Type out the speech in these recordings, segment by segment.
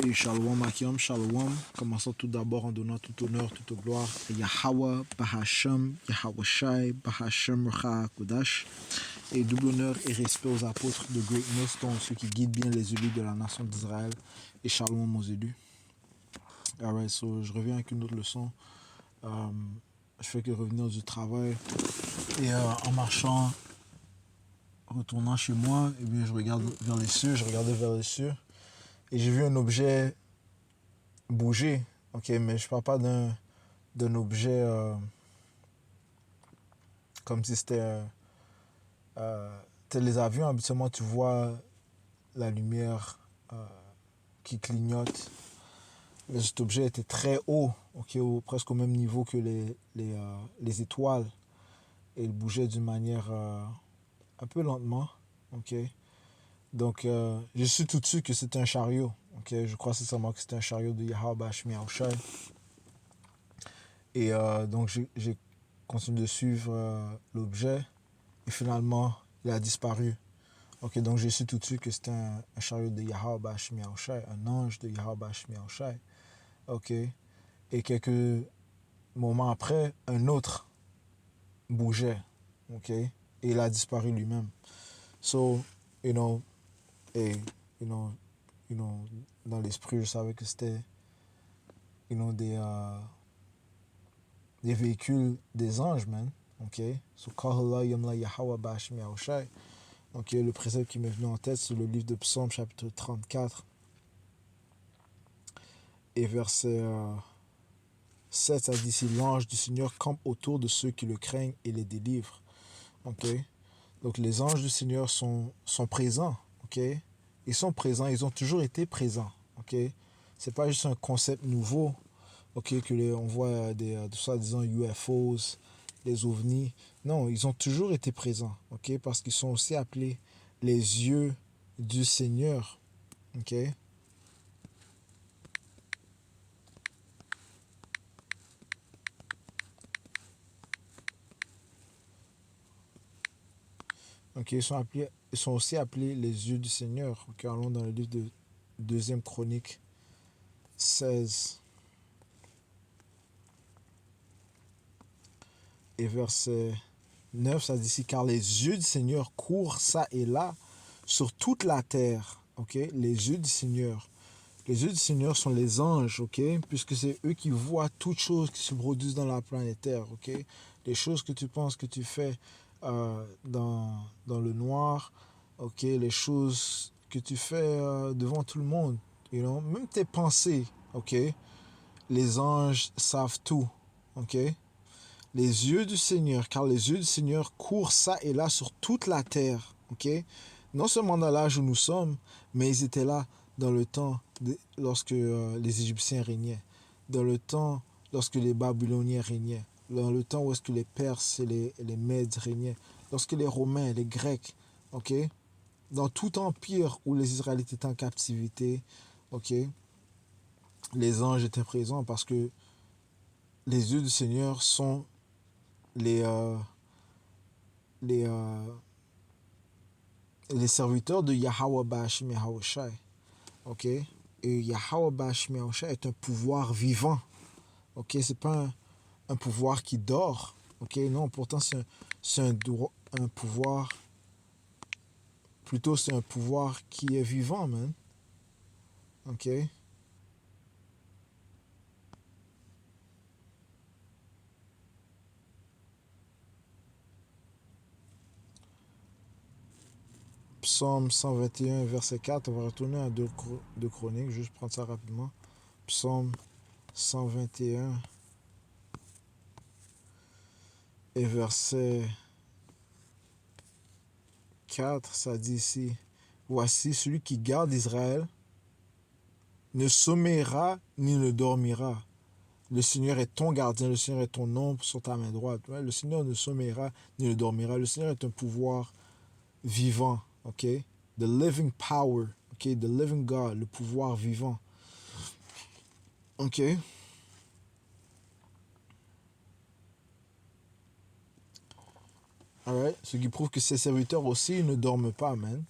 Et Shalom Akim, Shalom. Commençons tout d'abord en donnant tout honneur, toute gloire à Yahweh, Bahashem, Yahweh Shai, Bahashem Racha Kodash. Et double honneur et respect aux apôtres de Greatness, dont ceux qui guident bien les élus de la nation d'Israël. Et Shalom aux élus. Alright, so je reviens avec une autre leçon. Je fais que revenir du travail. Et en marchant, retournant chez moi, et bien, je regarde vers les cieux, je regardais vers les cieux. Et j'ai vu un objet bouger, ok, mais je parle pas d'un objet comme si c'était les avions. Habituellement, tu vois la lumière qui clignote. Mais cet objet était très haut, ok, presque au même niveau que les étoiles. Et il bougeait d'une manière un peu lentement, ok. Donc, je suis tout de suite que c'était un chariot. Okay? Je crois sincèrement que c'était un chariot de Yahweh Shmi Shai. Et donc, j'ai continué de suivre l'objet. Et finalement, il a disparu. Okay? Donc, j'ai su tout de suite que c'était un chariot de Yahweh Shmi Shai, un ange de Yahweh Shmi Shai. Okay? Et quelques moments après, un autre bougeait. Okay? Et il a disparu lui-même. So, you know, et, you know, dans l'esprit, je savais que c'était des véhicules des anges, man. Ok? So, ok, le précepte qui m'est venu en tête, c'est le livre de Psaume, chapitre 34, et verset 7, ça dit: si l'ange du Seigneur campe autour de ceux qui le craignent et les délivre. Ok? Donc, les anges du Seigneur sont présents. Ok? Ils sont présents, ils ont toujours été présents. Ok? C'est pas juste un concept nouveau. Ok, on voit des soi-disant UFOs, les ovnis. Non, ils ont toujours été présents, ok, parce qu'ils sont aussi appelés les yeux du Seigneur, ok. Ok, ils sont aussi appelés les yeux du Seigneur. Ok, allons dans le livre de 2e Chronique 16 et verset 9, ça dit ici: car les yeux du Seigneur courent ça et là sur toute la terre. Ok, les yeux du Seigneur. Les yeux du Seigneur sont les anges, ok, puisque c'est eux qui voient toutes choses qui se produisent dans la planète Terre, ok. Les choses que tu penses que tu fais dans le noir, ok, les choses que tu fais devant tout le monde, même tes pensées, ok. Les anges savent tout, ok. Les yeux du Seigneur, car les yeux du Seigneur courent ça et là sur toute la terre, ok. Non seulement dans l'âge où nous sommes, mais ils étaient là dans le temps lorsque les Égyptiens régnaient, dans le temps lorsque les Babyloniens régnaient, dans le temps où est-ce que les Perses et les Mèdes régnaient, lorsque les Romains, les Grecs, ok, dans tout empire où les Israélites étaient en captivité, ok, les anges étaient présents parce que les yeux du Seigneur sont les serviteurs de Yahweh Bashim Yahweh Shai. Ok? Et Yahweh Bashim Yahweh Shai est un pouvoir vivant. Ok? C'est pas un pouvoir qui dort. Ok? Non, pourtant c'est un pouvoir. Plutôt, c'est un pouvoir qui est vivant, man. Ok? Psaume 121, verset 4. On va retourner à 2 Chroniques. Juste prendre ça rapidement. Psaume 121 et verset 4, ça dit ici: voici celui qui garde Israël ne sommeillera ni ne dormira. Le Seigneur est ton gardien, le Seigneur est ton ombre sur ta main droite. Ouais, le Seigneur ne sommeillera ni ne dormira. Le Seigneur est un pouvoir vivant, ok? The living power, ok? The living God, le pouvoir vivant. Ok? Alright? Ce qui prouve que ses serviteurs aussi ne dorment pas, man.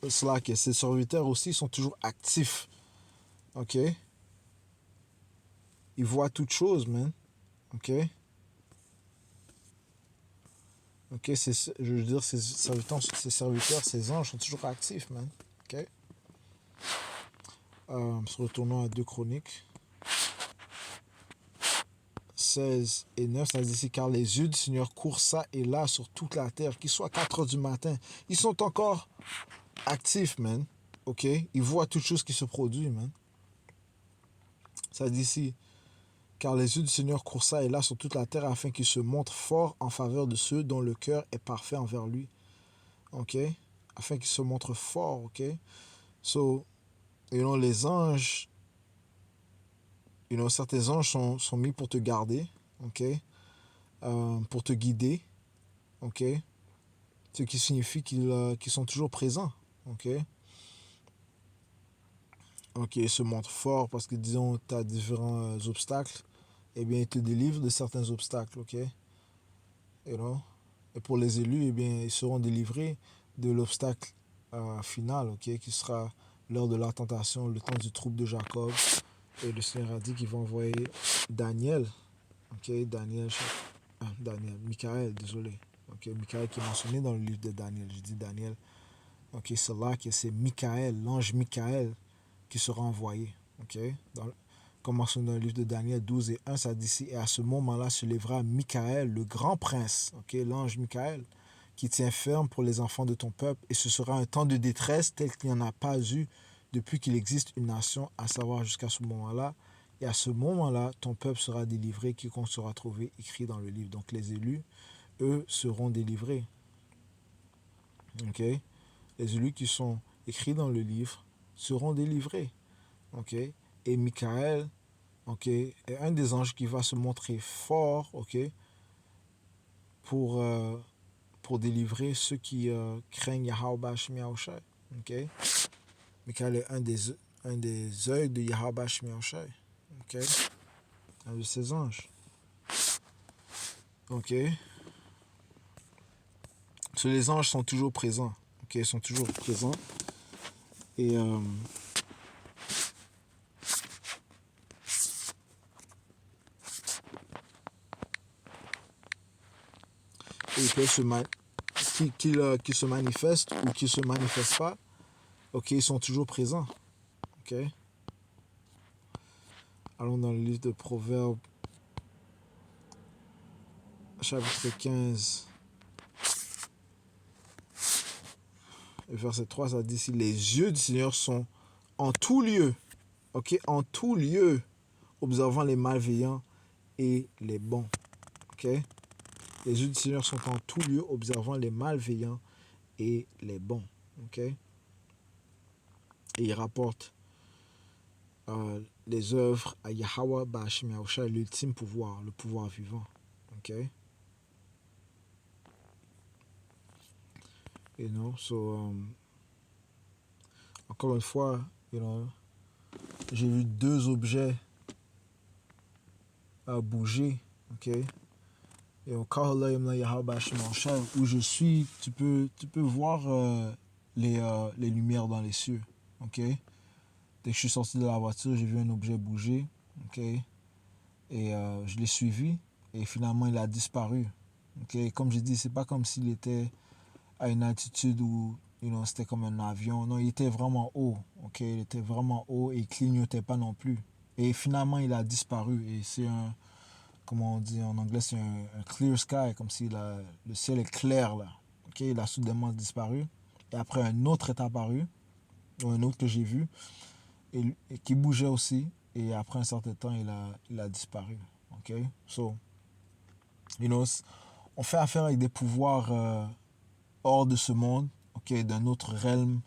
Cela que ses serviteurs aussi sont toujours actifs. OK? Il voit toutes choses, man. OK? OK, je veux dire, ses serviteurs, ses anges sont toujours actifs, man. OK? Se retournons à 2 Chroniques 16 et 9, ça dit ici, car les yeux du Seigneur courent ça et là sur toute la terre, qu'il soit 4 heures du matin. Ils sont encore actifs, man. OK? Ils voient toutes choses qui se produisent, man. Ça dit ici, car les yeux du Seigneur courent ça et là sur toute la terre afin qu'il se montre fort en faveur de ceux dont le cœur est parfait envers lui. OK? Afin qu'il se montre fort, OK? So, les anges, certains anges sont mis pour te garder, OK? Pour te guider, OK? Ce qui signifie qu'ils sont toujours présents, OK? OK, ils se montrent forts parce que, disons, tu as différents obstacles, eh bien, ils te délivrent de certains obstacles, OK? You know? Et pour les élus, eh bien, ils seront délivrés de l'obstacle final, OK? Qui sera lors de la tentation, le temps du trouble de Jacob. Et le Seigneur a dit qu'il va envoyer Daniel, OK? Michael, désolé. OK, Michael qui est mentionné dans le livre de Daniel. Je dis Daniel. OK, c'est là que c'est Michael, l'ange Michael, qui sera envoyé. OK? Comme mentionné dans le livre de Daniel 12 et 1, ça dit ici, et à ce moment-là se lèvera Michael, le grand prince, OK, l'ange Michael, qui tient ferme pour les enfants de ton peuple, et ce sera un temps de détresse tel qu'il n'y en a pas eu depuis qu'il existe une nation, à savoir jusqu'à ce moment-là. Et à ce moment-là, ton peuple sera délivré, quiconque sera trouvé écrit dans le livre. Donc les élus, eux, seront délivrés. OK? Les élus qui sont écrits dans le livre seront délivrés. OK? Et Michael, OK, est un des anges qui va se montrer fort, OK, pour, euh, pour délivrer ceux qui craignent Yahweh Shemiaoshai. OK? Michael est un des œils de Yahweh Shemiaoshai. OK? Un de ses anges. OK? Les anges sont toujours présents. OK? Ils sont toujours présents. Et ils peuvent qu'ils se manifestent ou qu'ils ne se manifestent pas. OK? Ils sont toujours présents. OK? Allons dans le livre de Proverbes, chapitre 15, verset 3, ça dit ici, les yeux du Seigneur sont en tout lieu, ok, en tout lieu, observant les malveillants et les bons, ok. Les yeux du Seigneur sont en tout lieu, observant les malveillants et les bons, ok. Et il rapporte les œuvres à Yahweh Ba'ashim Yahushua, l'ultime pouvoir, le pouvoir vivant, ok. You know, encore une fois, j'ai vu 2 objets bouger, ok. Et au où je suis, tu peux voir les lumières dans les cieux, ok. Dès que je suis sorti de la voiture, j'ai vu un objet bouger, ok. Et je l'ai suivi et finalement il a disparu, ok. Comme j'ai dit, c'est pas comme s'il était à une altitude où c'était comme un avion. Non, il était vraiment haut, ok. Il était vraiment haut et il clignotait pas non plus. Et finalement il a disparu et c'est comment on dit en anglais, c'est un clear sky, comme si le ciel est clair là. Ok, il a soudainement disparu. Et après, un autre est apparu, ou un autre que j'ai vu, et qui bougeait aussi. Et après un certain temps, il a disparu. Ok, so, on fait affaire avec des pouvoirs hors de ce monde, ok, d'un autre realm.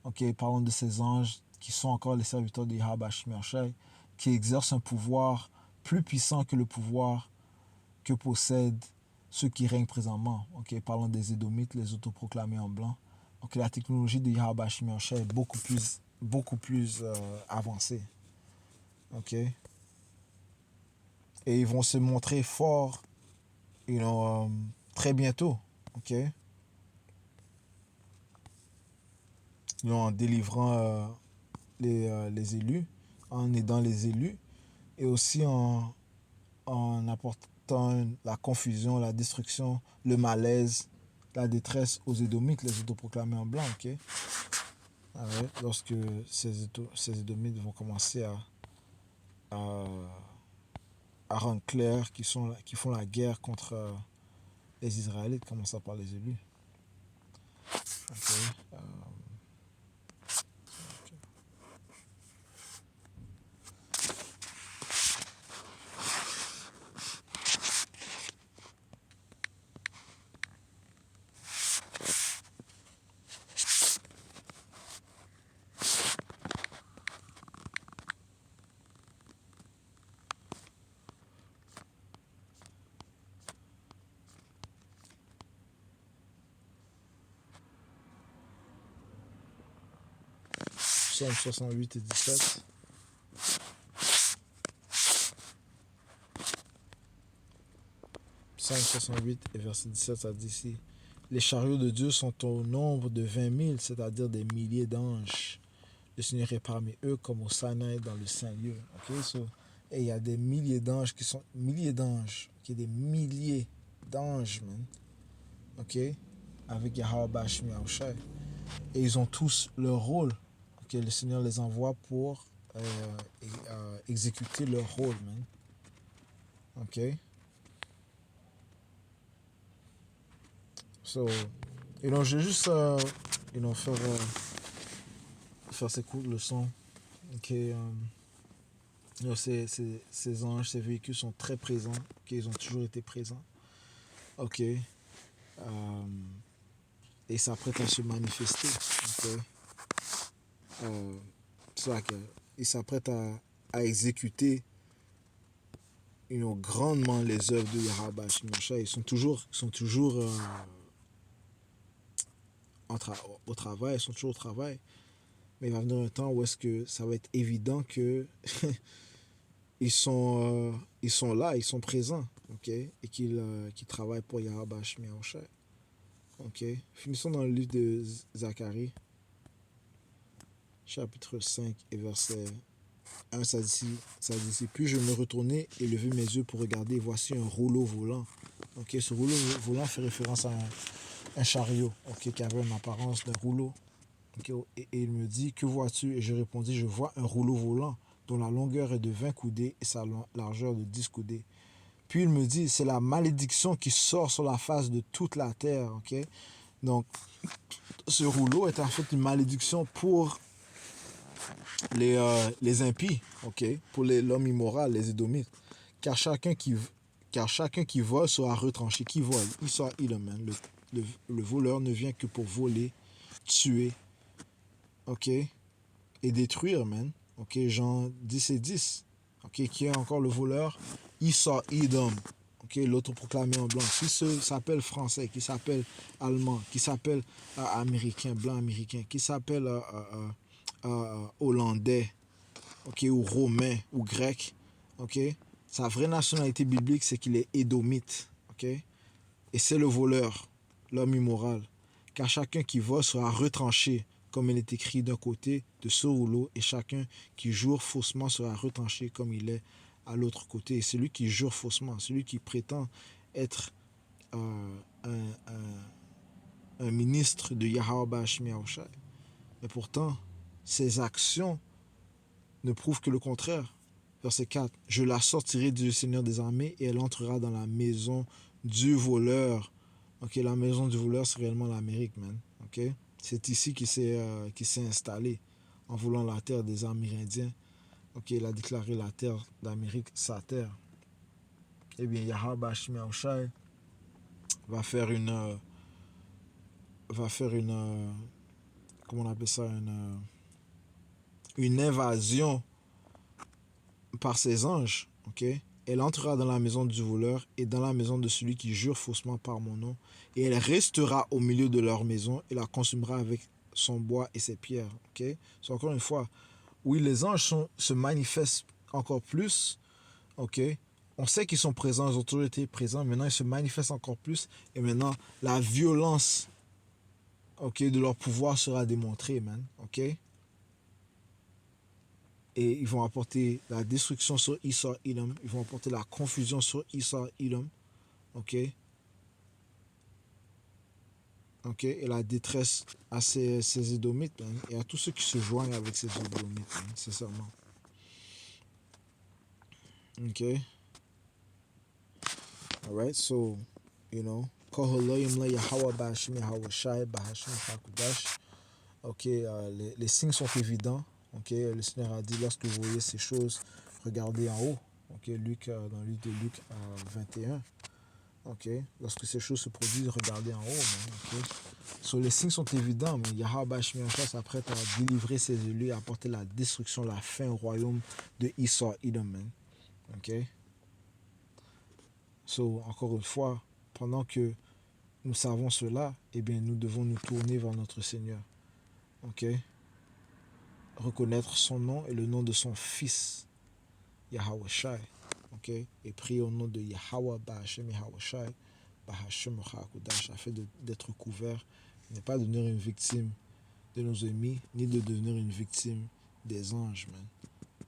Ok, parlons de ces anges qui sont encore les serviteurs de Yahweh Shemiachai, qui exercent un pouvoir plus puissant que le pouvoir que possèdent ceux qui règnent présentement. Okay? Parlons des Édomites, les autoproclamés en blanc. Donc la technologie de Yahweh Shemiachai est beaucoup plus avancée. Okay? Et ils vont se montrer forts très bientôt. Okay? En délivrant les élus en aidant les élus et aussi en apportant la confusion, la destruction, le malaise, la détresse aux Édomites, les autoproclamés en blanc, ok? Ah ouais, lorsque ces Édomites vont commencer à, à rendre clair qu'ils font la guerre contre les Israélites, commençant par les élus. Ok. Euh, 68 et 17. Psaume 68 et verset 17, ça dit ici: les chariots de Dieu sont au nombre de 20 000, c'est-à-dire des milliers d'anges. Le Seigneur est parmi eux comme au Sinaï dans le Saint-Lieu. Okay? So, et il y a des milliers d'anges qui sont... Milliers d'anges. Okay? Des milliers d'anges, man. OK? Avec Yahweh Bashmi Aoushai. Et ils ont tous leur rôle. Okay? Le Seigneur les envoie pour exécuter leur rôle, man. OK? So, je vais juste faire ces courtes leçons. OK? Ces anges, ces véhicules sont très présents. Okay? Ils ont toujours été présents. OK? Et ils s'apprêtent à se manifester. Okay? C'est vrai qu'ils s'apprêtent à exécuter grandement les œuvres de Yahweh Shimosha. Ils sont toujours au travail, ils sont toujours au travail. Mais il va venir un temps où est-ce que ça va être évident que ils sont là, ils sont présents, ok, et qu'ils travaillent pour Yahweh Shimosha. Ok. Finissons dans le livre de Zacharie, chapitre 5 et verset 1, ça dit ici: puis je me retournai et levai mes yeux pour regarder, voici un rouleau volant. Ok, ce rouleau volant fait référence à un chariot, ok, qui avait une apparence d'un rouleau. Okay, et il me dit: que vois-tu? Et je répondis: je vois un rouleau volant dont la longueur est de 20 coudées et sa largeur de 10 coudées. Puis il me dit: c'est la malédiction qui sort sur la face de toute la terre. Ok, donc ce rouleau est en fait une malédiction pour les impies, ok, pour l'homme immoral, les Édomites. Car chacun qui vole sera retranché. Qui vole? Il sera man. Le voleur ne vient que pour voler, tuer, ok, et détruire, man. Ok, Jean 10 et 10. Ok, qui est encore le voleur? Esau, Edom. Ok, l'autre proclamé en blanc. Qui s'appelle français, qui s'appelle allemand, qui s'appelle américain, blanc américain, qui s'appelle hollandais, ok, ou romain, ou grec, ok. Sa vraie nationalité biblique, c'est qu'il est édomite, ok. Et c'est le voleur, l'homme immoral. Car chacun qui vole sera retranché, comme il est écrit d'un côté de ce rouleau, et chacun qui jure faussement sera retranché comme il est à l'autre côté. Et celui qui jure faussement, celui qui prétend être un ministre de Yahweh Bashmi Aoushai, mais pourtant, ses actions ne prouvent que le contraire. Verset 4. Je la sortirai du Seigneur des armées et elle entrera dans la maison du voleur. Ok, la maison du voleur, c'est réellement l'Amérique, man. Ok, c'est ici qu'il s'est installé en voulant la terre des Amérindiens. Ok, il a déclaré la terre d'Amérique sa terre. Eh bien, Yahweh Bashmi Aoushai va faire comment on appelle ça, une invasion par ses anges, ok. Elle entrera dans la maison du voleur et dans la maison de celui qui jure faussement par mon nom, et elle restera au milieu de leur maison et la consumera avec son bois et ses pierres, ok. C'est encore une fois, oui, les anges se manifestent encore plus, ok. On sait qu'ils sont présents, ils ont toujours été présents, maintenant ils se manifestent encore plus, et maintenant la violence, ok, de leur pouvoir sera démontrée, man, ok. Et ils vont apporter la destruction sur Esau, Edom. Ils vont apporter la confusion sur Esau, Edom. OK? OK? Et la détresse à ces Édomites, man, et à tous ceux qui se joignent avec ces Édomites, man, sincèrement. OK? Alright, so, you know, Koholoyim la Yahweh Bahashim Yahweh Shai Bahashim Hakudash. OK, les signes sont évidents. OK, le Seigneur a dit, lorsque vous voyez ces choses, regardez en haut. OK, Luc, dans le livre de Luc 21. OK, lorsque ces choses se produisent, regardez en haut. Man, OK, so, les signes sont évidents, mais Yahweh Bahashim Yahweh s'apprête à délivrer ses élus et à apporter la destruction, la fin au royaume de Esau, Edom. OK, so, encore une fois, pendant que nous savons cela, eh bien, nous devons nous tourner vers notre Seigneur. OK? Reconnaître son nom et le nom de son fils, Yahweh Shai. OK? Et prier au nom de Yahweh Bahashem Yahweh Shai, Bahashem Hakudash, afin d'être couvert, ne pas devenir une victime de nos ennemis, ni de devenir une victime des anges, man.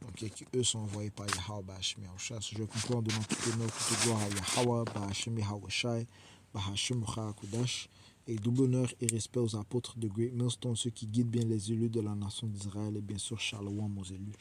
OK? Qui eux sont envoyés par Yahweh Bahashem Yahweh Shai. Je conclue en donnant tout honneur, toute gloire à Yahweh Bahashem Yahweh Shai, Bahashem Hakudash. Et double honneur et respect aux apôtres de Great Millstone, ceux qui guident bien les élus de la nation d'Israël, et bien sûr Shalom aux élus.